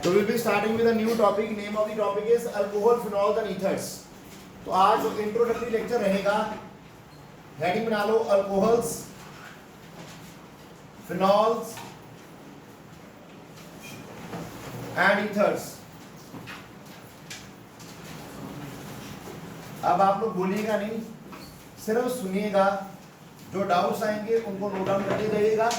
So we'll be starting with a new topic. Name of the topic is alcohol, phenols and ethers. तो आज जो introductory lecture रहेगा, heading बना लो alcohols, phenols and ethers. अब आप लोग बोलिएगा नहीं, सिर्फ सुनिएगा, जो डाउट्स आएंगे उनको नोट डाउन करते जाइएगा,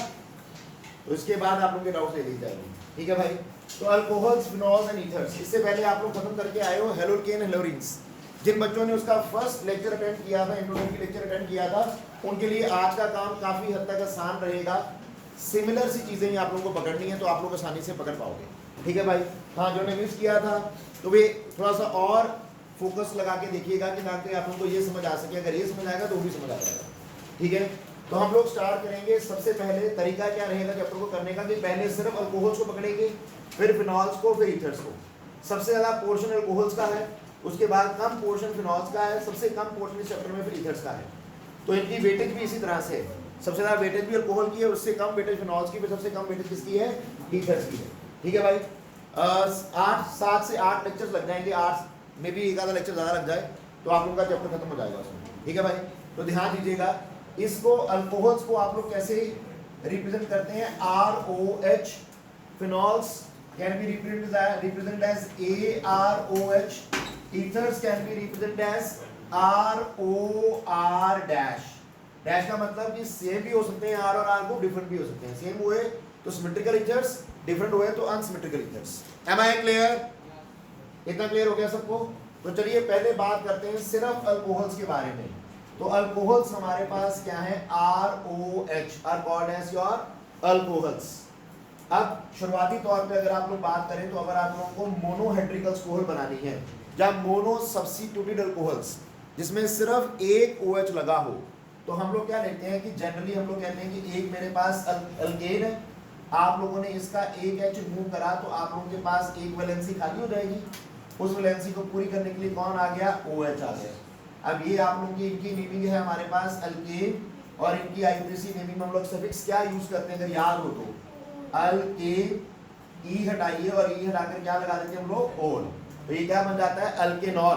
तो इसके बाद आप लोग के डाउट्स ले ली जाएंगे। ठीक है भाई। तो अल्कोहल्स, फिनॉल्स एंड ईथर्स, इससे पहले आप लोग खत्म करके आए हो हेलोकेन, हेलोरिन्स। जिन बच्चों ने उसका फर्स्ट लेक्चर अटेंड किया था, इंट्रोडक्टरी लेक्चर अटेंड किया था, उनके लिए आज का काम काफी हद तक आसान रहेगा। सिमिलर सी चीजें ही आप लोगों को पकड़नी है, तो आप लोग आसानी से पकड़ पाओगे। ठीक है भाई। हाँ, जो ने मिस किया था तो वे थोड़ा सा और फोकस लगा के देखिएगा कि ताकि आप लोगों को ये समझ आ सके। अगर ये समझ आएगा तो वो भी समझ आ जाएगा। ठीक है। तो हम लोग स्टार्ट करेंगे। सबसे पहले तरीका क्या रहेगा चैप्टर को करने का कि पहले सिर्फ अल्कोहल्स को पकड़ेंगे, फिर फिनॉल्स को, फिर ईथर्स को। सबसे ज्यादा पोर्शन अल्कोहल्स का है, उसके बाद कम पोर्शन फिनॉल्स का है, सबसे कम पोर्शन इस चैप्टर में फिर ईथर्स का है। तो इनकी वेटेज भी इसी तरह से है। सबसे ज्यादा वेटेज भी अल्कोहल की है, उससे कम वेटेज फिनॉल्स की, फिर सबसे कम वेटेज किसकी है? ईथर्स की है। ठीक है भाई। 7 से 8 लेक्चर्स लग जाएंगे। 8 में भी एक आधा लेक्चर ज्यादा लग जाए तो आप लोगों का चैप्टर खत्म हो जाएगा उसमें। ठीक है भाई। तो ध्यान दीजिएगा, इसको अल्कोहल्स को आप लोग कैसे रिप्रेजेंट करते हैं? ROH। Phenols can be represent as AROH। Ethers can be represent as ROR dash. Dash का मतलब कि सेम भी हो सकते हैं, R और R को डिफरेंट भी हो सकते हैं। सेम हुए तो सिमेट्रिकल ईथर्स, डिफरेंट हुए तो unsymmetrical ethers. Am I clear? इतना क्लियर हो गया सबको? तो चलिए पहले बात करते हैं सिर्फ अल्कोहल्स के बारे में। तो अल्कोहल्स हमारे पास क्या है? ROH are called as your alcohols. अब शुरुआती तौर पे अगर आप लोग बात करें तो अगर आप लोगों को मोनोहाइड्रिक अल्कोहल बनानी है या मोनो सब्स्टिट्यूटेड अल्कोहल्स जिसमें सिर्फ एक OH लगा हो, तो हम लोग क्या लेते हैं कि जनरली हम लोग कहते हैं कि एक मेरे पास अल्केन है, आप लोगों ने इसका एक H मूव करा तो आप लोगों के पास एक वैलेंसी खाली हो जाएगी। उस वैलेंसी को पूरी करने के लिए कौन आ गया? OH आ गया। अब ये आप लोगों की इनकी नेमिंग है हमारे पास अल्केन, और इनकी आईयूपीएसी नेमिंग में हम लोग सफिक्स क्या यूज करते हैं अगर याद हो तो? अल्केन, ई हटाइए और ई हटाकर क्या लगा देते हैं हम लोग? ओल। तो ये क्या बन जाता है? अल्केनॉल।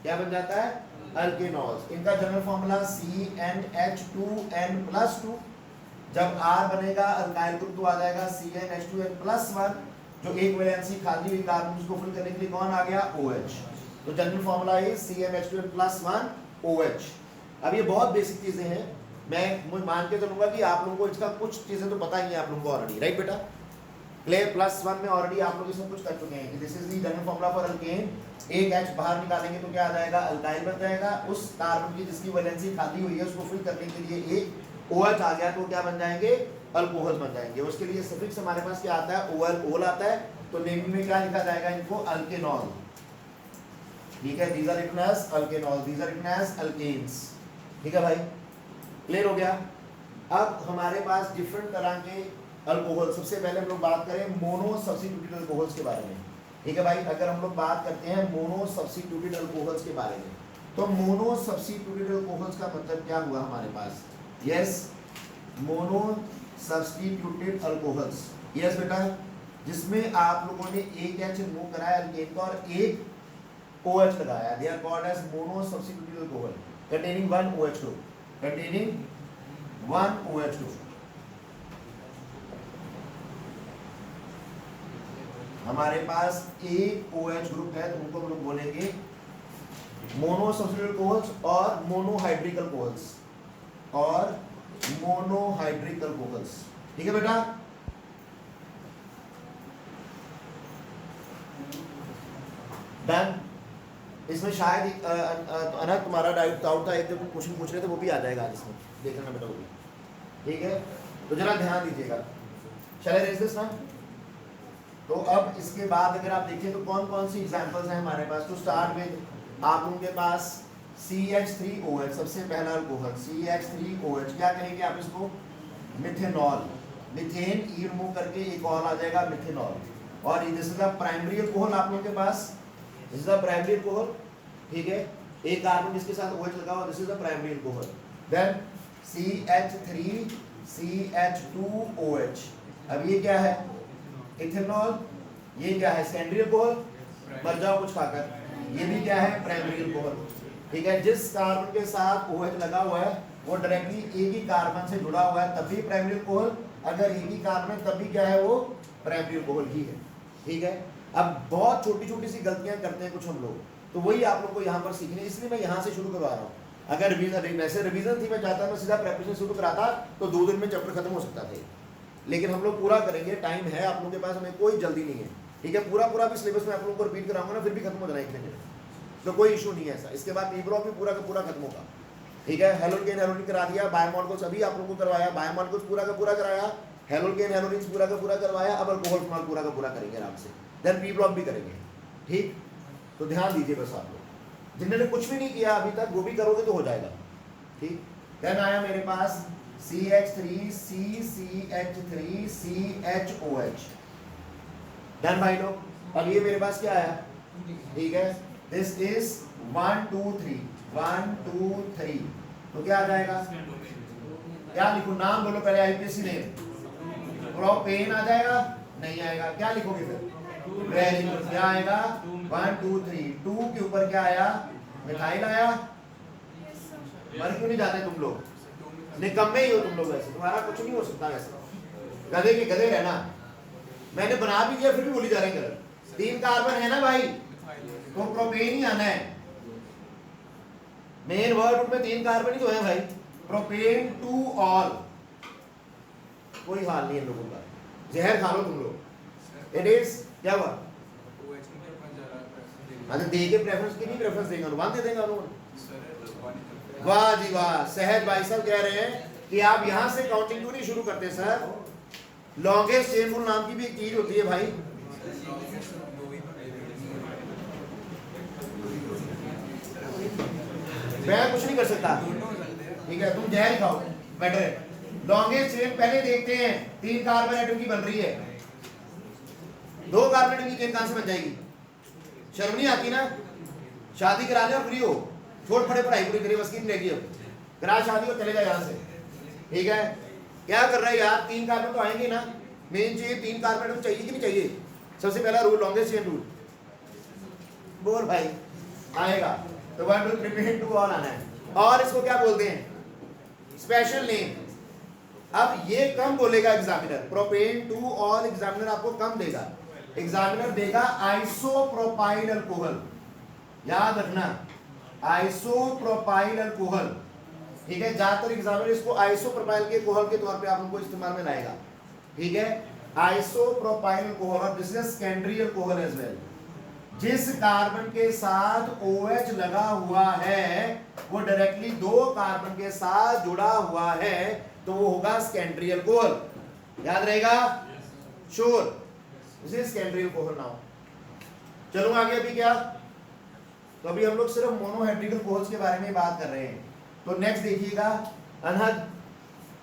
क्या बन जाता है? अल्केनॉल्स। इनका जनरल फॉर्मूला CnH2n+2। जब R बनेगा अल्काइल ग्रुप तो आ जाएगा CnH2n+1। जो एक वैलेंसी खाली हुई कार्बन उसको फिल करने के लिए कौन आ गया? OH। तो जनरल फॉर्मूला है CnH2n+1 OH। अब ये बहुत बेसिक चीजें हैं, मैं मान के चलूंगा कि आप लोगों को इसका कुछ चीजें तो पता ही है आप लोगों को ऑलरेडी, राइट बेटा? क्लियर? +1 में ऑलरेडी आप लोग सब कुछ कर चुके हैं कि this is the general formula for alkane. एक H बाहर निकालेंगे तो क्या आ जाएगा? अल्काइल बन जाएगा। उस कार्बन की जिसकी वैलेंसी खाली हुई है उसको फिल करने के लिए एक OH आ गया तो क्या बन जाएंगे? अल्कोहल बन जाएंगे। उसके लिए सफिक्स हमारे पास क्या आता है? OL, ओल आता है। तो नेमिंग में क्या लिखा जाएगा इनको? अल्केनॉल। ठीक है, these are written as alkenols, these are written as alkenes। ठीक है भाई, क्लियर हो गया? अब हमारे पास डिफरेंट तरह के अल्कोहल। सबसे पहले हम लोग बात करें मोनो सब्स्टिट्यूटेड अल्कोहल्स के बारे में। ठीक है भाई। अगर हम लोग बात करते हैं मोनो सब्स्टिट्यूटेड अल्कोहल्स के बारे में, तो मोनो सब्स्टिट्यूटेड अल्कोहल्स का मतलब क्या हुआ हमारे पास? Yes, mono substituted alcohols. Yes बेटा, जिसमें आप लोगों ने एक H मूव कराया अल्केन का और एक OH लगाया। They are called as mono substituted alcohol containing one OH group, containing one OH group। हमारे पास एक OH ग्रुप है तो उनको हम लोग बोलेंगे मोनो सब्स्टिट्यूटेड अल्कोहल्स और मोनोहाइड्रिक अल्कोहल्स, और मोनोहाइड्रिक अल्कोहल्स। ठीक है बेटा? डन। इसमें शायद अनंत तुम्हारा डाउट था, एक जो क्वेश्चन पूछ रहे थे वो भी आ जाएगा आज इसमें, देख लेना बेटा वो भी। ठीक है, तो जरा ध्यान दीजिएगा। चले रेज दिस ना। तो अब इसके बाद अगर आप देखें तो कौन कौन सी एग्जांपल्स हैं हमारे पास? टू स्टार्ट विद आप लोगों के पास CH3OH, सबसे पहला अल्कोहल CH3OH। क्या कहेंगे आप इसको? मिथेनॉल। मिथेन ई रिमूव करके एक और आ जाएगा मिथेनॉल। और this is the primary alcohol आप लोगों के पास, this is the primary alcohol. ठीक है, एक कार्बन जिसके साथ OH लगा हुआ, this is the primary alcohol. Then CH3CH2OH। अब ये क्या है? इथेनॉल ये क्या है सेकेंडरी अल्कोहल, मर जाओ कुछ खाकर। ये भी क्या है प्राइमरी अल्कोहल। ठीक है, जिस कार्बन के साथ OH लगा हुआ है वो डायरेक्टली एक ही कार्बन से जुड़ा हुआ है तब भी प्राइमरी अल्कोहल, अगर एक ही कार्बन है तब भी क्या है वो प्राइमरी अल्कोहल ही है। ठीक है, अब बहुत छोटी छोटी सी गलतियां करते हैं कुछ हम लोग, तो वही आप लोग को यहाँ पर सीखनी है, इसलिए मैं यहाँ से शुरू करवा रहा हूँ। अगर वैसे रिवीजन थी, मैं चाहता मैं सीधा प्रेपरेशन शुरू कराता तो 2 दिन में चैप्टर खत्म हो सकता था, लेकिन हम लोग पूरा करेंगे, टाइम है आप लोगों के पास, हमें कोई जल्दी नहीं है। ठीक है, पूरा भी सिलेबस में आप लोगों को रिपीट कराऊंगा ना, फिर भी खत्म हो जाना एक दिन, तो कोई इशू नहीं है ऐसा। इसके बाद ईब्रो भी पूरा का पूरा खत्म होगा। ठीक है, हेलोकेन हेलोनिन करा दिया, बायोमॉलिक्यूल्स अभी आप लोगों को करवाया, बायोमॉलिक्यूल्स पूरा का पूरा कराया, हेलोकेन हेलोनिन पूरा का पूरा करवाया, अब अल्कोहल फॉर्मूला पूरा का पूरा करेंगे आराम से, देन पी ब्लॉक भी करेंगे। ठीक, तो ध्यान दीजिए बस आप लोग, जिन्होंने कुछ भी नहीं किया अभी तक वो भी करोगे तो हो जाएगा। ठीक, देन आया मेरे पास CH3 CCH3 CHOH। डन भाई लोग, अब ये मेरे पास क्या आया, ठीक है, दिस इज 1 2 3 1 2 3, तो क्या आ जाएगा, क्या लिखूं, नाम बोलो पहले, आईपीएससी नेम, प्रोपेन आ जाएगा, नहीं आएगा, क्या लिखोगे फिर, वेरी गुड, क्या आएगा 1 2 3, 2 के ऊपर क्या आया, मिथाइल आया। मर क्यों नहीं जाते तुम लोग, निकम्मे ही हो तुम लोग, वैसे तुम्हारा कुछ नहीं हो सकता, वैसे गधे के गधे रहना। मैंने बना भी दिया फिर भी बोली जा रहे हैं गलत, 3 कार्बन है ना भाई, तो प्रोपेन ही आना है, मेन वर्ड में 3 कार्बन ही तो है भाई, प्रोपेन टू ऑल, कोई हाल नहीं है लोगों का, जहर खा लो तुम लोग। इट इज क्या हुआ, अरे दे के प्रेफरेंस की नहीं, प्रेफरेंस देंगे अनुमान दे देंगे अनुमान। वाह जी वाह, सहज भाई साहब कह रहे हैं कि आप यहां से काउंटिंग क्यों नहीं शुरू करते सर, लॉन्गेस्ट चेन रूल नाम की भी एक चीज होती है भाई। मैं कुछ नहीं कर सकता, ठीक है, तुम जहर खाओ बेटर है। लॉन्गेस्ट चेन पहले देखते हैं, 3 कार्बन एटम की बन रही है, 2 कार्बन एटम की चेन कहां से बन जाएगी, शर्म नहीं आती ना, शादी करा ले और फ्री हो, छोड़ पड़े पढ़ाई पूरी करिए, बस की नहीं रहेगी, अब करा शादी और चले जाए यहाँ से। ठीक है, क्या कर रहा है यार, 3 कार्बन तो आएंगे ना, मेन चाहिए 3 कार्बन तो चाहिए कि नहीं चाहिए, सबसे पहला रूल लॉन्गेस्ट चेन रूल, बोल भाई आएगा, तो 1 2 3 2 ऑल आना है, और इसको क्या बोलते हैं, स्पेशल नेम। अब ये कम बोलेगा examiner, propane two all examiner आपको कम देगा, एग्जामिनर देगा आइसोप्रोपाइल अल्कोहल, याद रखना आइसोप्रोपाइल अल्कोहल। ठीक है, ज्यादातर एग्जामिनर इसको आइसोप्रोपाइल के अल्कोहल के तौर पे आप उनको इस्तेमाल में लाएगा। ठीक है, आइसोप्रोपाइल अल्कोहल, और this is secondary alcohol as well, जिस कार्बन के साथ OH लगा हुआ है वो डायरेक्टली 2 कार्बन के साथ जुड़ा हुआ है, तो वो होगा सेकेंडरी अल्कोहल, याद रहेगा, sure, this is secondary alcohol. Now चलो आगे, अभी क्या, तो अभी हम लोग सिर्फ मोनोहाइड्रिक अल्कोहल्स के बारे में बात कर रहे हैं। तो नेक्स्ट देखिएगा, अनहद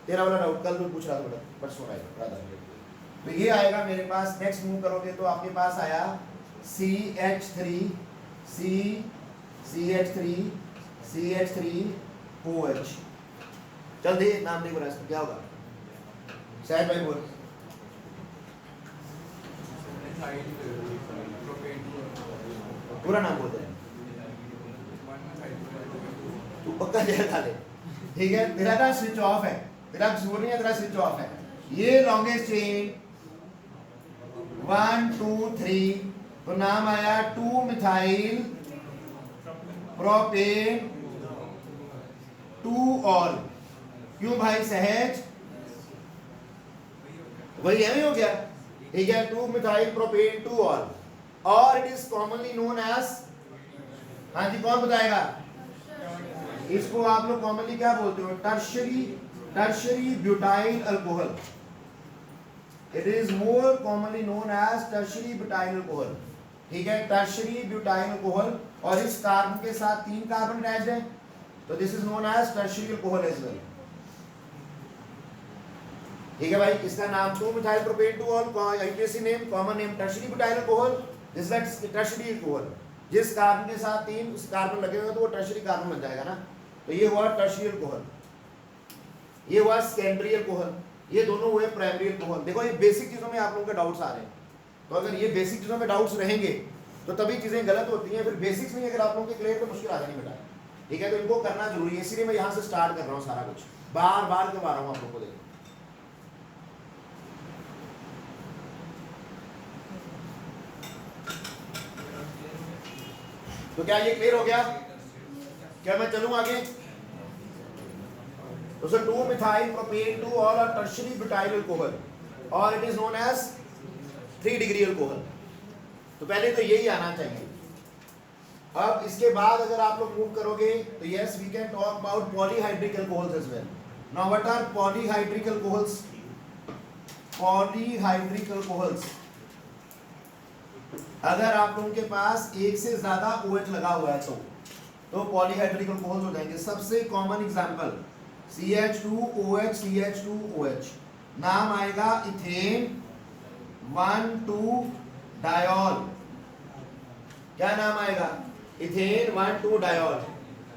तेरा वाला डाउट कल तो पूछ रहा था, परसों आएगा, तो ये आएगा मेरे पास, नेक्स्ट मूव करोगे तो आपके पास आया CH3 CH3OH। चल दे नाम दे, बोला क्या होगा, शायद भाई बोल, पूरा नाम बोलते हैं, तू पक्का जहर खा ले। ठीक है, तेरा ना स्विच ऑफ है, तेरा जोर नहीं है, तेरा स्विच ऑफ है। ये लॉन्गेस्ट चेन 1 2 3, तो नाम आया 2 मिथाइल प्रोपेन टू ऑल, क्यों भाई सहज, वही है, हो गया। ठीक है, 2 मिथाइल प्रोपेन टू ऑल, और it is commonly known as, हाँ जी कौन बताएगा, इसको आप लोग कॉमनली क्या बोलते हो, tertiary butyl alcohol, it is more commonly known as tertiary butyl alcohol. ठीक है, टर्शरी ब्यूटाइल अल्कोहल, और इस कार्बन के साथ 3 कार्बन अटैच्ड है, तो this is known as tertiary alcohol as well. ठीक है भाई, इसका नाम 2 methyl propane two ol, IUPAC name, common name tertiary butyl alcohol, this is tertiary alcohol, जिस कार्बन के साथ 3 कार्बन लगे हुए तो वो टर्शरी कार्बन बन जाएगा ना, तो ये हुआ टर्शरी अल्कोहल, ये हुआ सेकेंडरी अल्कोहल, ये दोनों हुए प्राइमरी अल्कोहल। देखो ये बेसिक चीजों में आप लोगों के डाउट्स आ रहे हैं, तो अगर ये बेसिक चीज़ों में डाउट्स रहेंगे तो तभी चीज़ें गलत होती हैं। फिर बेसिक्स नहीं अगर आप लोगों के क्लियर तो मुश्किल आ जानी बेटा, ठीक है। तो इनको करना जरूरी है, इसीलिए मैं यहाँ से स्टार्ट कर रहा हूँ सारा कुछ, बार बार करवा रहा हूँ आप लोगों को। देखो तो क्या ये क्लियर हो गया? क्या मैं चलूँ आगे? तो सर 2 मिथाइल प्रोपेन 2 और टर्शियरी ब्यूटाइल अल्कोहल और it is known as 3 degree alcohol. तो पहले तो यही आना चाहिए। अब इसके बाद अगर आप लोग मूव करोगे तो yes we can talk about polyhydric alcohols as well. Now what are polyhydric alcohols? Polyhydric alcohols, अगर आप लोगों के पास एक से ज्यादा OH लगा हुआ है तो पॉलीहाइड्रिक अल्कोहल्स हो जाएंगे। सबसे कॉमन एग्जांपल CH2OH CH2OH, नाम आएगा इथेन 1,2 डायोल। क्या नाम आएगा? Ethane 1,2 diol.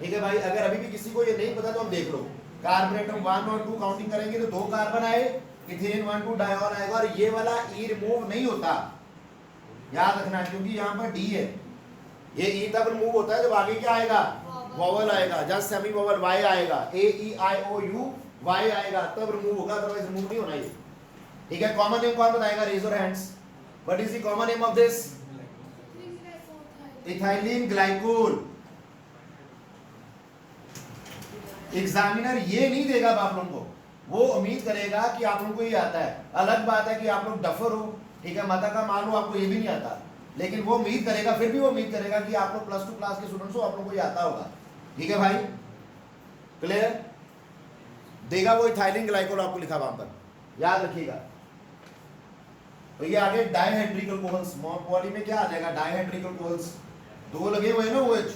ठीक है भाई, अगर अभी भी किसी को ये नहीं पता तो अब देख लो, कार्बन एटम 1 और 2 काउंटिंग करेंगे तो 2 कार्बन आए, इथेन 1,2 डायोल आएगा और ये वाला ई रिमूव नहीं होता, याद रखना, क्योंकि यहाँ पर डी है। ये ई तब रिमूव होता है जब आगे क्या आएगा? वॉवल आएगा, जस्ट सेमी वॉवल वाई आएगा, AEIOU वाई आएगा तब रिमूव होगा, अदरवाइज रिमूव नहीं होना ये। ठीक है, कॉमन नेम कौन बताएगा? Raise your hands. What is the common name of this? Ethylene glycol. Examiner ये नहीं देगा आप लोगों को, वो उम्मीद करेगा कि आप लोगों को ये आता है। अलग बात है कि आप लोग डफर हो, ठीक है, माता का मान लो आपको ये भी नहीं आता, लेकिन वो उम्मीद करेगा, फिर भी वो उम्मीद करेगा कि आप लोग +2 क्लास के स्टूडेंट्स हो, आप लोगों को ये आता होगा। ठीक है भाई, क्लियर? देगा वो इथाइलिन ग्लाइकोल आपको लिखा वहां पर, याद रखिएगा। तो ये आगे डाइहाइड्रिक अल्कोहल्स, पॉली में क्या आ जाएगा? डाइहाइड्रिक अल्कोहल्स, 2 लगे हुए हैं ना OH,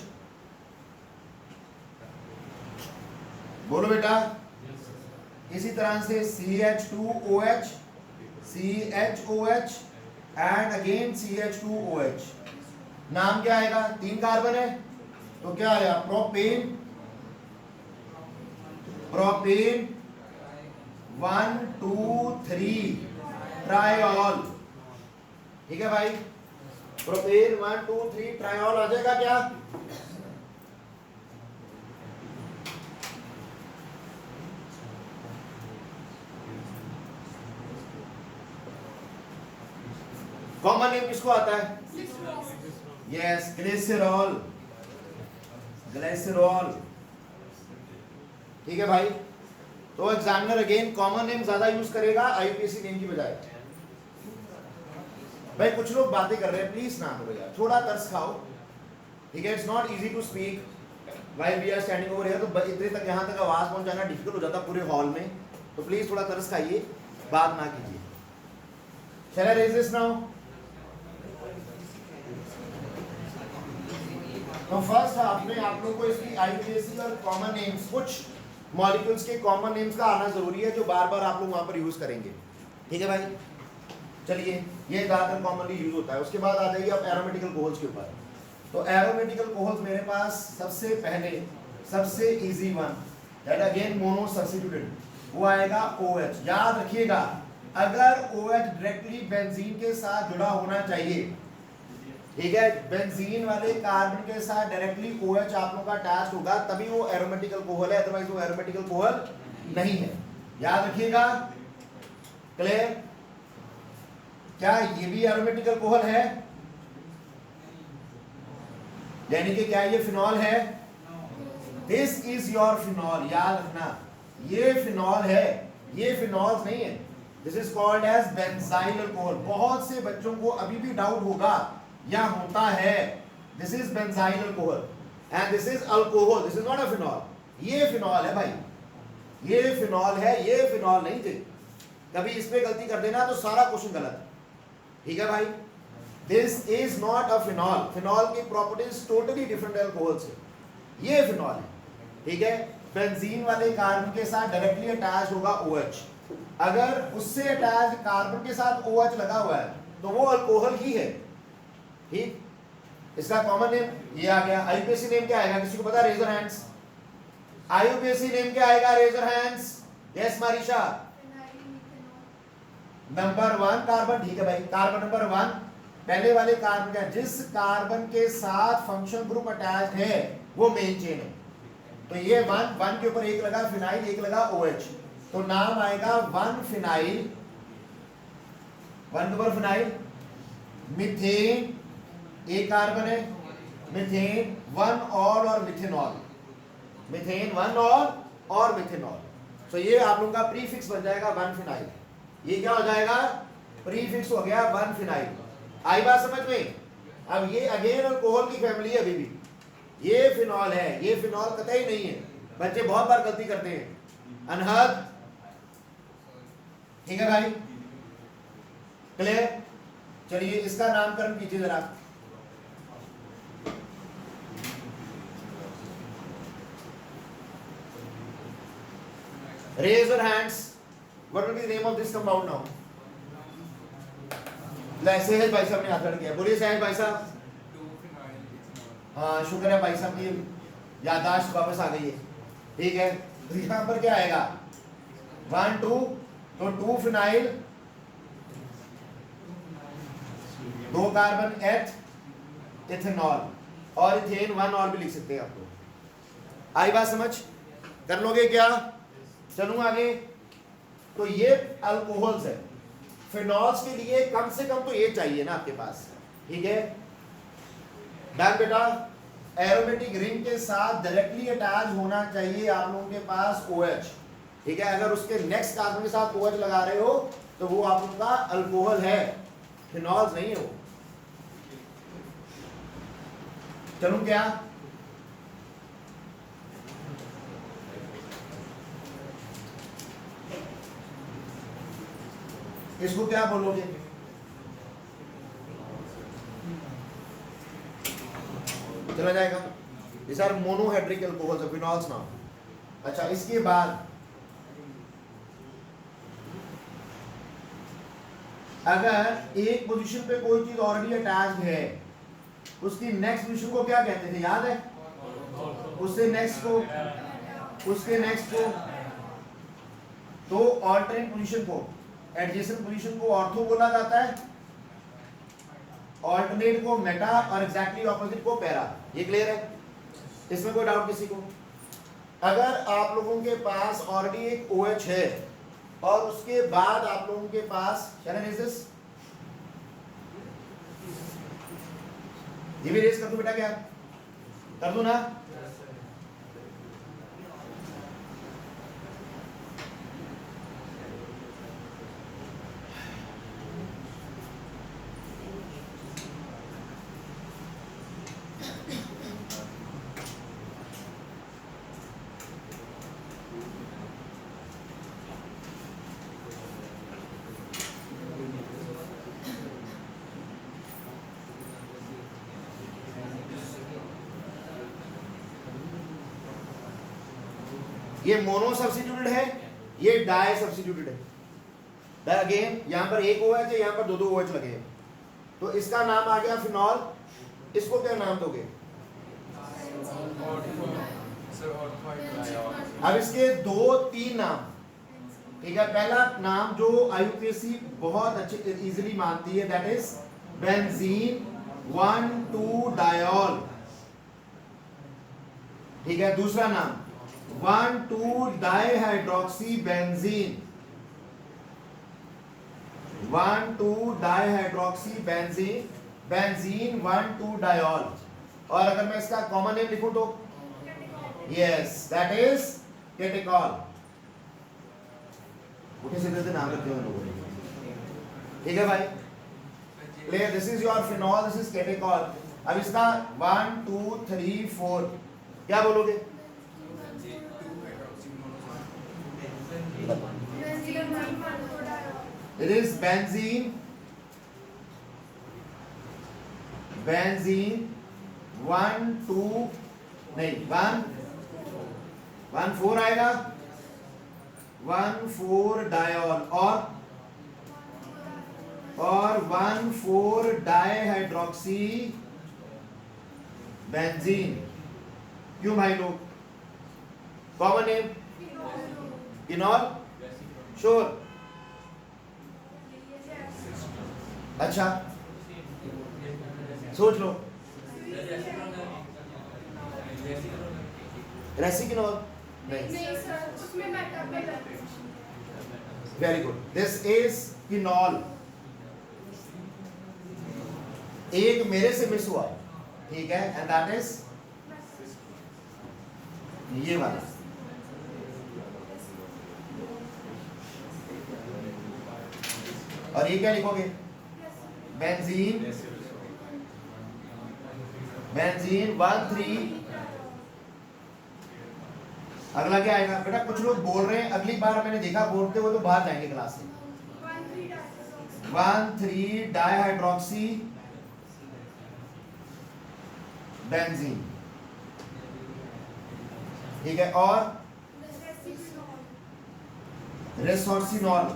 बोलो बेटा। इसी तरह से CH2OH CHOH and again CH2OH, नाम क्या आएगा? 3 कार्बन है तो क्या आया? Propane 1 2 3 triol. ठीक है भाई, प्रोपेन 1 2 3 ट्रायोल आ जाएगा क्या? कॉमन नेम किसको आता है? Yes, glycerol, glycerol. ठीक है भाई, तो एग्जामिनर अगेन कॉमन नेम ज्यादा यूज करेगा IUPAC नेम की बजाय। भाई कुछ लोग बातें कर रहे हैं, प्लीज ना करो यार, थोड़ा तरस खाओ। ठीक है, it's not easy to speak while we are standing over here. तो इतने तक यहाँ तक आवाज पहुंचाना डिफिकल्ट हो जाता पूरे हॉल में, तो प्लीज थोड़ा तरस खाइए, बात ना कीजिए। शैल आई रेज दिस नाउ? तो फर्स्ट आपने आप लोगों को इसकी IUPAC और कॉमन नेम्स, कुछ मॉलिक्यूल्स के कॉमन नेम्स का आना जरूरी है जो बार बार आप लोग वहां पर यूज करेंगे। ठीक है भाई, चलिए, ये ज्यादातर कॉमनली यूज होता है। उसके बाद आ जाइए आप एरोमेटिक अल्कोहल्स के ऊपर। तो एरोमेटिक अल्कोहल्स मेरे पास सबसे पहले, सबसे easy one, that again mono substituted, वो आएगा OH। याद रखिएगा, अगर OH डायरेक्टली बेंजीन के साथ जुड़ा होना चाहिए, ठीक है, बेंजीन वाले कार्बन के साथ डायरेक्टली OH आप लोगों का अटैच होगा तभी वो एरोमेटिक अल्कोहल है, अदरवाइज वो एरोमेटिक अल्कोहल नहीं है। याद रखिएगा, क्लियर? क्या ये भी एरोमेटिक अल्कोहल है? यानी कि क्या ये फिनॉल है? दिस इज योर फिनॉल, याद रखना, ये फिनॉल है, ये फिनॉल नहीं है। This is called as benzyl alcohol. बहुत से बच्चों को अभी भी डाउट होगा या होता है, this is benzyl alcohol and this is alcohol, this is not a phenol. ये फिनॉल है भाई, ये फिनॉल है, ये फिनॉल नहीं थे। कभी इस पे गलती कर देना तो सारा क्वेश्चन गलत। ठीक है भाई, this is not a phenol. Phenol की प्रॉपर्टीज टोटली डिफरेंट अल्कोहल से, ये फिनॉल है। ठीक है, बेंजीन वाले कार्बन के साथ डायरेक्टली अटैच होगा OH। अगर उससे अटैच कार्बन के साथ OH लगा हुआ है तो वो अल्कोहल ही है। ठीक, इसका कॉमन नेम ये आ गया। IUPAC नेम क्या आएगा? किसी को पता? Raise your hands. IUPAC name क्या आएगा? Raise your hands. Yes Marisha, number 1 carbon. ठीक है भाई, कार्बन नंबर 1 पहले वाले कार्बन का, जिस कार्बन के साथ फंक्शनल ग्रुप अटैच्ड है वो मेन चेन है। तो ये वन के ऊपर एक लगा फिनाइल, एक लगा OH, तो नाम आएगा 1 फिनाइल, 1 नंबर फिनाइल, मीथेन, एक कार्बन है, मीथेन 1 और मिथेनॉल, मीथेन 1 और मिथेनॉल। तो ये आप लोगों का प्रीफिक्स बन जाएगा 1 फिनाइल। ये क्या हो जाएगा? प्रीफिक्स हो गया 1 फिनाइल। आई बात समझ में? अब ये अगेन अल्कोहल की फैमिली है, अभी भी ये फिनॉल है, ये फिनॉल कतई नहीं है। बच्चे बहुत बार गलती करते हैं, अनहद। ठीक है भाई, क्लियर? चलिए इसका नामकरण कीजिए जरा। Raise your hands. What will be the name of this compound now? सहज भाई साहब ने हाथ खड़ा किया, बोलिए सहज भाई साहब। हाँ शुक्र है भाई साहब की याददाश्त वापस आ गई है। ठीक है, तो यहाँ पर क्या आएगा? 1 2, तो 2 फिनाइल, 2 कार्बन एथ इथेनॉल, और इथेन 1 और भी लिख सकते हैं आप लोग। आई बात समझ? कर लोगे क्या? चलूं आगे। तो ये अल्कोहल्स है। फिनॉल्स के लिए कम से कम तो ये चाहिए ना आपके पास। ठीक है, डन बेटा। एरोमेटिक रिंग के साथ डायरेक्टली अटैच होना चाहिए आप लोगों के पास OH। ठीक है, अगर उसके नेक्स्ट कार्बन के साथ OH लगा रहे हो तो वो आप लोगों का अल्कोहल है, फिनॉल्स नहीं है वो। चलूं क्या? इसको क्या बोलोगे? चला जाएगा। These are monohydric alcohols, phenols now। अच्छा, इसके बाद अगर एक पोजीशन पे कोई चीज ऑलरेडी अटैच्ड है, उसकी नेक्स्ट पोजीशन को क्या कहते थे, याद है? उससे नेक्स्ट को, उसके नेक्स्ट को, तो ऑल्टरनेट पोजीशन को, एडजेसेंट पोजीशन को ऑर्थो बोला जाता है, ऑल्टरनेट को मेटा, और एग्जैक्टली ऑपोजिट को पैरा। ये क्लियर है? इसमें कोई डाउट किसी को? अगर आप लोगों के पास ऑलरेडी एक OH है और उसके बाद आप लोगों के पास ये भी रेस कर दो बेटा, क्या कर दो ना? ये मोनो सब्स्टिट्यूटेड है, ये डाई सब्स्टिट्यूटेड है। अगेन यहाँ पर एक OH है, यहाँ पर 2 OH लगे हैं, तो इसका नाम आ गया फिनॉल। इसको क्या नाम दोगे? अब इसके 2-3 नाम। ठीक है, पहला नाम जो IUPAC बहुत अच्छे इजीली मानती है, दैट इज बेंजीन 1,2-डायोल। ठीक है, दूसरा नाम 1,2-डाइहाइड्रोक्सी बेंजीन, 1,2-डाइहाइड्रोक्सी बेंजीन, बेंजीन 1,2-डायोल। और अगर मैं इसका कॉमन नेम लिखूं तो यस, दैट इज केटेकॉल। उठे सीधे से नाम रखते हैं लोगों ने। ठीक है भाई, clear? This is your phenol, this is catechol. अब इसका 1 2 3 4 क्या बोलोगे? It is benzene, benzene 1 2 नहीं 1 4 आएगा, 1,4-डायोल, और 1,4-डाइहाइड्रोक्सी बेंजीन। क्यों भाई लोग? Common name phenol, sure? अच्छा, सोच लो। रेसिकिनॉल नहीं, very good, this is phenol. एक मेरे से मिस हुआ, ठीक है, एंड दैट इज ये वाला। और ये क्या लिखोगे? Benzene, benzene 1,3। अगला क्या आएगा बेटा? कुछ लोग बोल रहे हैं, अगली बार मैंने देखा बोलते हुए तो बाहर जाएंगे क्लास से। 1,3 डाइहाइड्रोक्सी बेंजीन, ठीक है, और रेसोर्सिनॉल,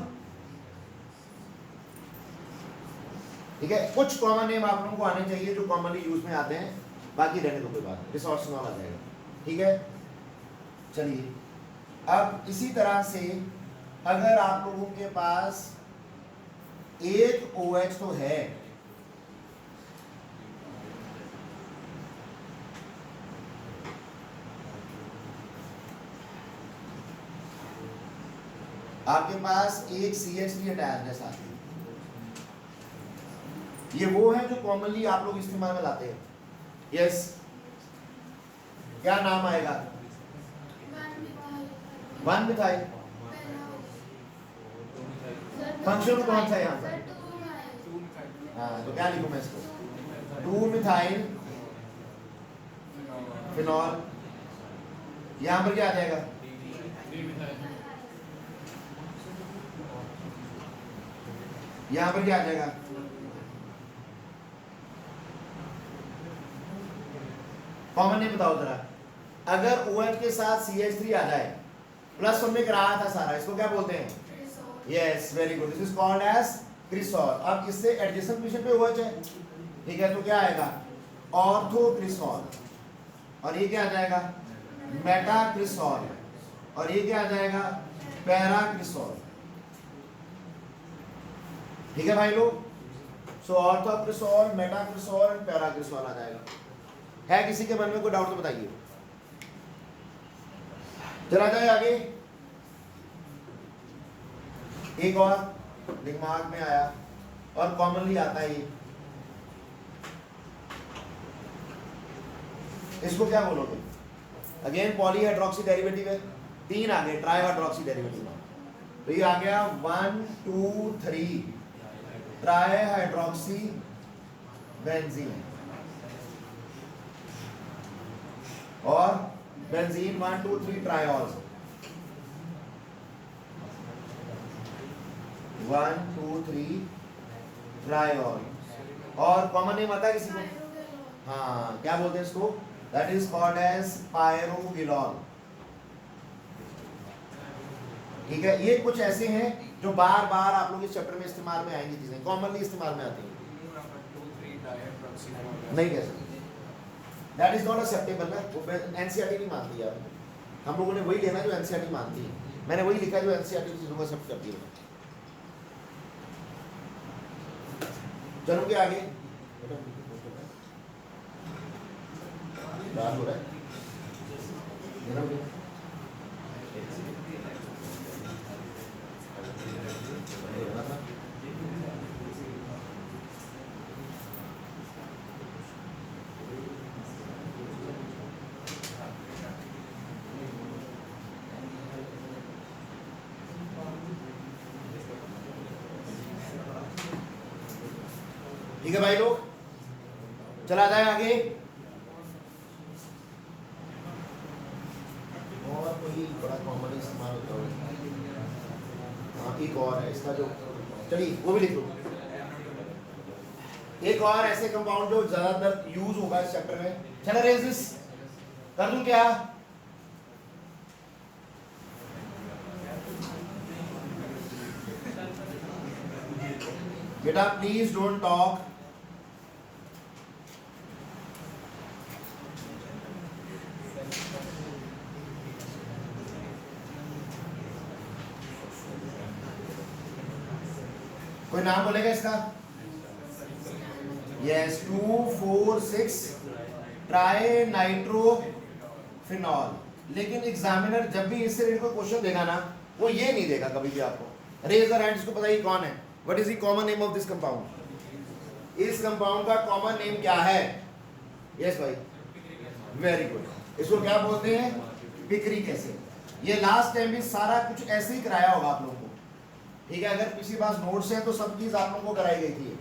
ठीक है। कुछ कॉमन नेम आप लोगों को आने चाहिए जो कॉमनली यूज में आते हैं, बाकी रहने दो कोई बात, रेसोर्सिनॉल आ जाएगा, ठीक है। चलिए, अब इसी तरह से अगर आप लोगों के पास एक OH तो है, आपके पास एक CH3 अटैच है साथ में, ये वो है जो कॉमनली आप लोग इस्तेमाल में लाते हैं। यस, क्या नाम आएगा? 1-मिथाइल। फंक्शन कौन सा है यहाँ पर? हाँ, तो क्या लिखूं मैं इसको? 2-मिथाइल फिनॉल। यहाँ पर क्या आ जाएगा? यहाँ पर क्या आ जाएगा? कॉमन नेम बताओ जरा। अगर OH के साथ CH3 आ जाए, प्लस में कराया था सारा, इसको क्या बोलते हैं? Yes, very good, this is called as cresol. अब इससे एडजेसेंट पोजीशन पे OH है, ठीक है, तो क्या आएगा? ऑर्थोक्रिसॉल। और ये क्या आ जाएगा? मेटाक्रिसॉल। और ये क्या आ जाएगा? पैराक्रिसॉल। ठीक है भाई लोग, सो ऑर्थोक्रिसॉल, मेटाक्रिसॉल एंड पैराक्रिसॉल आ जाएगा। है किसी के मन में कोई डाउट तो बताइए। चला जाए आगे। एक और दिमाग में आया और कॉमनली आता है ये, इसको क्या बोलोगे? अगेन पॉलीहाइड्रोक्सी डेरिवेटिव है, 3 आ गए, ट्राइहाइड्रोक्सी डेरिवेटिव। तो ये आ गया 1 2 3 ट्राइहाइड्रोक्सी बेंजीन, और बेंजीन 1 2 3 ट्रायोल, 1 2 3 ट्रायोल। और कॉमन नेम आता है किसी को? हाँ, क्या बोलते हैं इसको? That is called as pyrogallol. ठीक है, ये कुछ ऐसे हैं जो बार बार आप लोग इस चैप्टर में इस्तेमाल में आएंगी, चीजें कॉमनली इस्तेमाल में आती हैं। नहीं कह सकते, दैट इज नॉट एक्सेप्टेबल ना, वो एनसीईआरटी नहीं मानती यार। हम लोगों ने वही लेना जो एनसीईआरटी मानती है, मैंने वही लिखा जो एनसीईआरटी चीजों को एक्सेप्ट करती है। चलोगे आगे, बात हो रहा है। ठीक है भाई लोग, चला जाए आगे। और कोई बड़ा कॉमन इस्तेमाल होता है? हाँ, एक और है इसका जो, चलिए वो भी लिख लो। एक और ऐसे कंपाउंड जो ज्यादातर यूज होगा इस चैप्टर में, चलो रेजिस कर दूं क्या? बेटा प्लीज डोंट टॉक। कोई नाम बोलेगा इसका? Yes, 2 4 2,4,6 try nitrophenol. लेकिन एग्जामिनर जब भी इससे रिलेटेड कोई क्वेश्चन देगा ना, वो ये नहीं देगा कभी भी आपको रेज द हैंड इसको पता ही कौन है। What is the common name of this compound? इस कंपाउंड का कॉमन नेम क्या है? यस भाई, वेरी गुड। इसको क्या बोलते हैं? Picric acid. ये लास्ट टाइम भी सारा कुछ ऐसे ही कराया होगा आप लोगों को, ठीक है। अगर किसी पास नोट्स हैं तो सब चीज आप लोगों को कराई गई थी।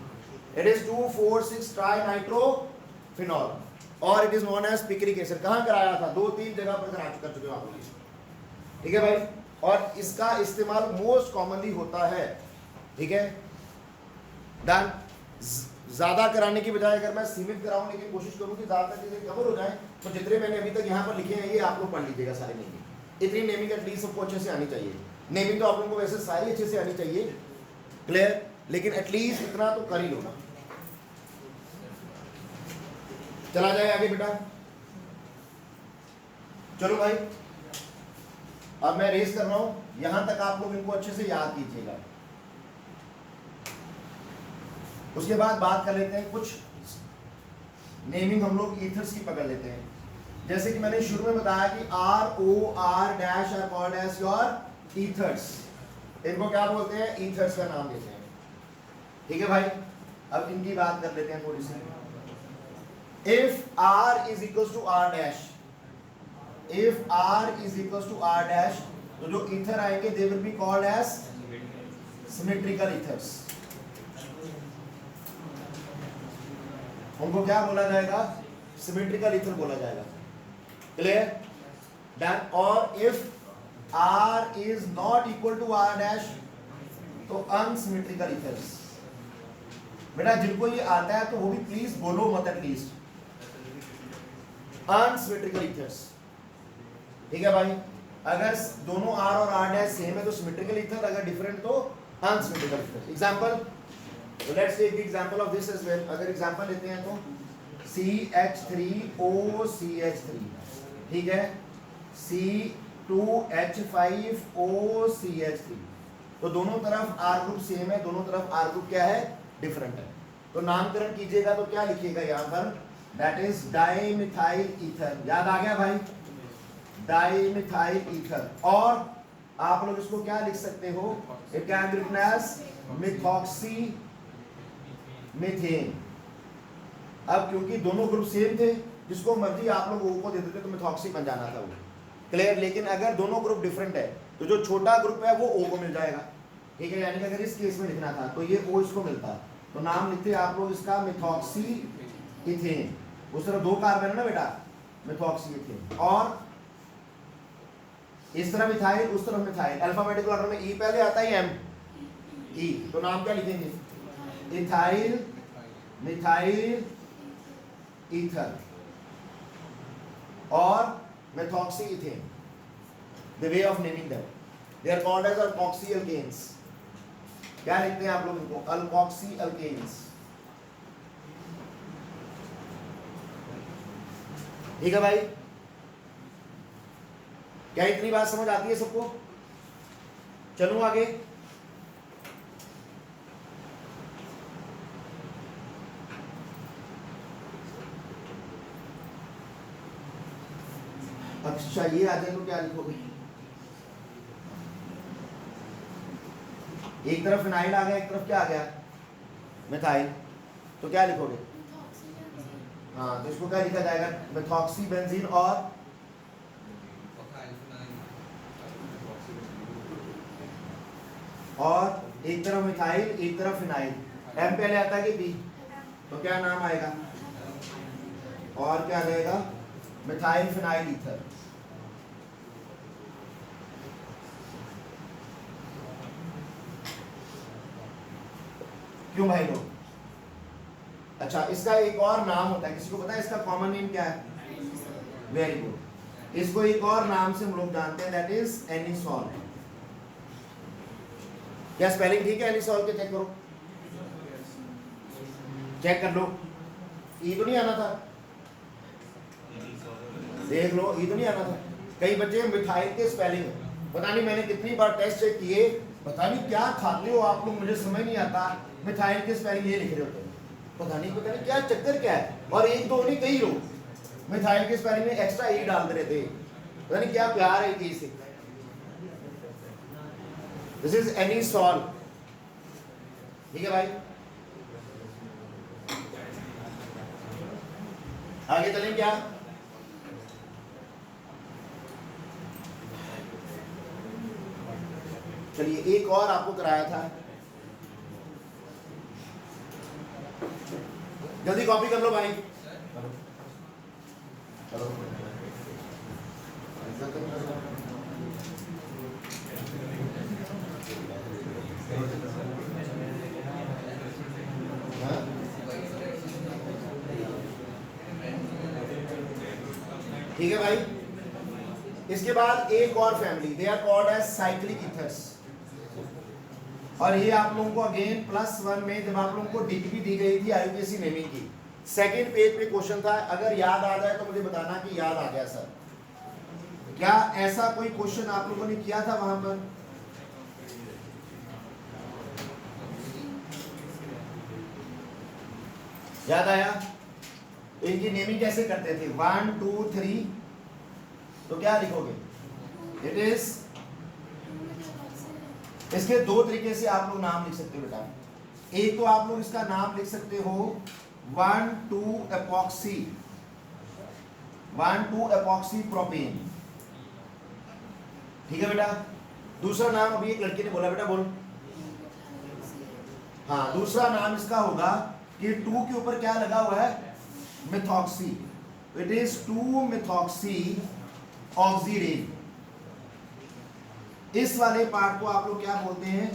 इट इज 2,4,6 ट्राई नाइट्रोफिनॉल और it is known as picric acid. कहां कराया था? 2-3 जगह पर कर चुके हो आप लोग, ठीक है भाई। और इसका इस्तेमाल मोस्ट कॉमनली होता है, ठीक है। डन। ज्यादा कराने की बजाय अगर मैं सीमित कराऊं, लेकिन कोशिश करूं कि ज्यादातर चीजें कवर हो जाए, तो जितने मैंने अभी तक यहाँ पर लिखे हैं ये आप लोग पढ़ लीजिएगा सारे नेमिंग। इतनी नेमिंग एटलीस्ट सबको अच्छे से आनी चाहिए। नेमिंग तो आप लोगों को वैसे सारी अच्छे से आनी चाहिए, क्लियर, लेकिन एटलीस्ट इतना तो कर ही लो ना। चला जाए आगे बेटा। चलो भाई, अब मैं रेस कर रहा हूं, यहां तक आप लोग इनको अच्छे से याद कीजिएगा। उसके बाद बात कर लेते हैं कुछ नेमिंग, हम लोग ईथर्स की पकड़ लेते हैं। जैसे कि मैंने शुरू में बताया कि ROR dash R called as your ethers. इनको क्या बोलते हैं? ईथर्स का नाम देते हैं, ठीक है भाई। अब इनकी बात कर लेते हैं थोड़ी सी। If R is equal to R dash, if R is equal to R dash, तो जो ईथर आएंगे they will be called as symmetrical ethers. उनको क्या बोला जाएगा? सिमेट्रिकल ईथर बोला जाएगा, क्लियर, डन। और if R is not equal to R dash, तो अनसिमेट्रिकल ईथर्स। बेटा जिनको ये आता है तो वो भी प्लीज बोलो मत एटलीस्ट, अनसिमेट्रिकल ईथर्स, ठीक है भाई। अगर दोनों R और R डैश सेम है तो सिमेट्रिकल ईथर, अगर डिफरेंट तो unsymmetrical ether. Example, so let's take the example of this as well। अगर एग्जांपल लेते हैं तो CH3OCH3, ठीक है, C2H5OCH3, तो दोनों तरफ R ग्रुप सेम है, दोनों तरफ R ग्रुप क्या है? डिफरेंट है। तो नामकरण कीजिएगा तो क्या लिखिएगा यहाँ पर? That is dimethyl ether. याद आ गया भाई? Dimethyl ether. और आप लोग इसको क्या लिख सकते हो? It can be written as methoxy methane. अब क्योंकि दोनों ग्रुप सेम थे, जिसको मर्जी आप लोग O को दे देते तो मिथॉक्सी बन जाना था वो, क्लियर। लेकिन अगर दोनों ग्रुप डिफरेंट है तो जो छोटा ग्रुप है वो O को मिल जाएगा, ठीक है। यानी कि अगर इस केस में लिखना था तो ये O इसको मिलता, तो नाम लिखते आप लोग इसका मिथॉक्सी इथेन। उस तरफ 2 कार्बन है ना बेटा, मिथॉक्सी इथेन। और इस तरफ मिथाइल, उस तरफ मिथाइल। अल्फाबेटिकल ऑर्डर में E पहले आता है, M, E, तो नाम क्या लिखेंगे? इथाइल मिथाइल ईथर और methoxy ethane. The way of naming them, they are called as alkoxy alkanes. क्या लिखते हैं आप लोग इनको? अल्कोक्सी अल्केन्स, ठीक है भाई। क्या इतनी बात समझ आती है सबको? चलूं आगे। अच्छा ये आ जाए तो क्या लिखोगे? एक तरफ फिनाइल आ गया, एक तरफ क्या आ गया? मिथाइल, तो क्या लिखोगे? हाँ, तो इसको क्या लिखा जाएगा? मेथॉक्सी बेंजीन और एक तरफ मिथाइल, एक तरफ फिनाइल। M पहले आता है कि B? तो क्या नाम आएगा? और क्या आ जाएगा? Methyl phenyl ether. क्यों भाई लोग? अच्छा, इसका एक और नाम होता है, किसी को पता है इसका कॉमन नेम क्या है? Very good. इसको एक और नाम से हम लोग जानते हैं, दैट इज एनिसॉल। क्या स्पेलिंग ठीक है एनिसॉल के? चेक करो, चेक कर लो। ई तो नहीं आना था, देख लो, ई तो नहीं आना था। कई बच्चे मिथाइल के स्पेलिंग, पता नहीं मैंने कितनी बार टेस्ट चेक किए, पता नहीं क्या खाते हो आप लोग, मुझे समझ नहीं आता। मिथाइल के स्पेलिंग ये लिख रहे होते हैं, पता नहीं क्या चक्कर क्या है, और एक दो नहीं कई लोग मिथाइल के स्पेलिंग में एक्स्ट्रा ई डाल दे रहे थे, पता नहीं क्या प्यार है कि इसे। दिस इज एनी सॉल, ठीक है भाई। आगे चलें क्या? चलिए एक और आपको कराया था, जल्दी कॉपी कर लो भाई। ठीक है भाई। इसके बाद एक और family, they are called as cyclic ethers, और ये आप लोगों को अगेन +1 में जब आप लोगों को डिग्री दी गई थी आईयूपीएससी नेमिंग की, सेकंड पेज पे क्वेश्चन था। अगर याद आ जाए तो मुझे बताना कि याद आ गया सर। क्या ऐसा कोई क्वेश्चन आप लोगों ने किया था वहां पर? याद आया? इनकी नेमिंग कैसे करते थे? 1 2 3, तो क्या लिखोगे? इट इज, इसके दो तरीके से आप लोग नाम लिख सकते हो बेटा। एक तो आप लोग इसका नाम लिख सकते हो 1,2-एपॉक्सी, 1,2-एपॉक्सी प्रोपेन, ठीक है बेटा। दूसरा नाम अभी एक लड़की ने बोला, बेटा बोल। हाँ, दूसरा नाम इसका होगा कि 2 के ऊपर क्या लगा हुआ है? Methoxy, it is two methoxy oxidase. इस वाले पार्ट को आप लोग क्या बोलते हैं?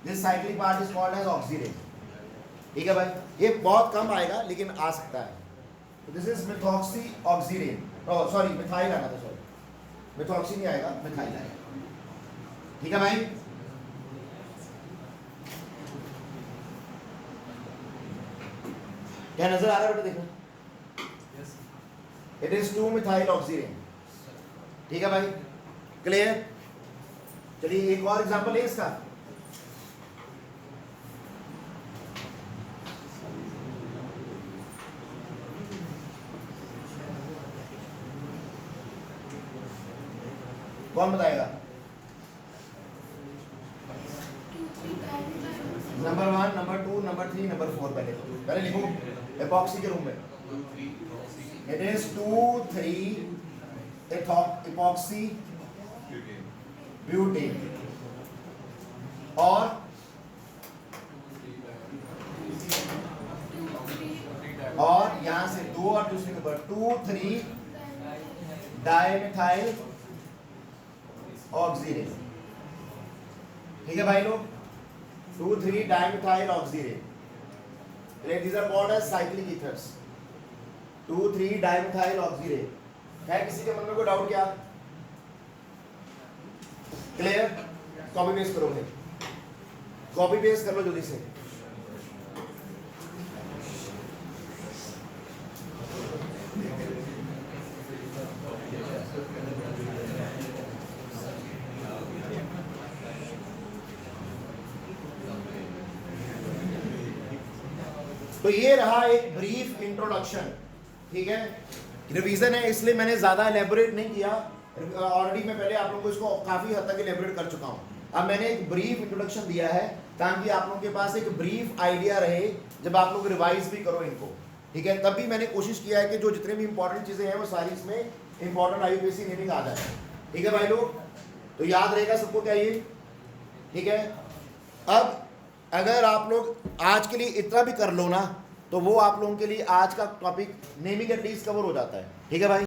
This cyclic part is called as oxidase, ठीक है भाई। ये बहुत कम आएगा लेकिन आ सकता है। तो this is methoxy oxidase, sorry methyl आना था, सॉरी मिथॉक्सी नहीं आएगा, मिथाइल आएगा, ठीक है भाई। क्या नजर आ रहा है बेटा? देखो, इट इज 2-मिथाइल ऑक्सीडेज, ठीक है भाई, क्लियर। चलिए एक और एग्जांपल है इसका। कौन बताएगा? Number 1, number 2, number 3, number 4। पहले लिखो एपॉक्सी के रूम में। इट इज 2,3 एपॉक्सी ब्यूटेन, और यहां से 2 और दूसरे के ऊपर 2,3 डाइमिथाइल ऑक्सीडेज, ठीक है भाई लोग। 2,3 dimethyl oxidase, these are called as cyclic ethers। 2,3 dimethyl oxidase है। किसी के मन में कोई डाउट क्या? क्लियर? कॉपी पेस्ट करोगे? कॉपी पेस्ट कर लो जल्दी से। तो ये रहा एक ब्रीफ इंट्रोडक्शन, ठीक है। रिवीजन है इसलिए मैंने ज्यादा एलेबोरेट नहीं किया, ऑलरेडी मैं पहले आप लोगों को इसको काफी हद तक एलेबोरेट कर चुका हूं। अब मैंने एक ब्रीफ इंट्रोडक्शन दिया है ताकि आप लोगों के पास एक ब्रीफ आइडिया रहे जब आप लोग रिवाइज भी करो इनको, ठीक है। तब भी मैंने कोशिश किया है कि जो जितने भी इंपॉर्टेंट चीजें हैं वो सारी इसमें इंपॉर्टेंट आईयूपीएससी नेमिंग आ जाए, ठीक है भाई लोग। तो याद रहेगा सबको क्या ये, ठीक है। अब अगर आप लोग आज के लिए इतना भी कर लो ना, तो वो आप लोगों के लिए आज का टॉपिक नेमिंग एटलीस्ट कवर हो जाता है, ठीक है भाई।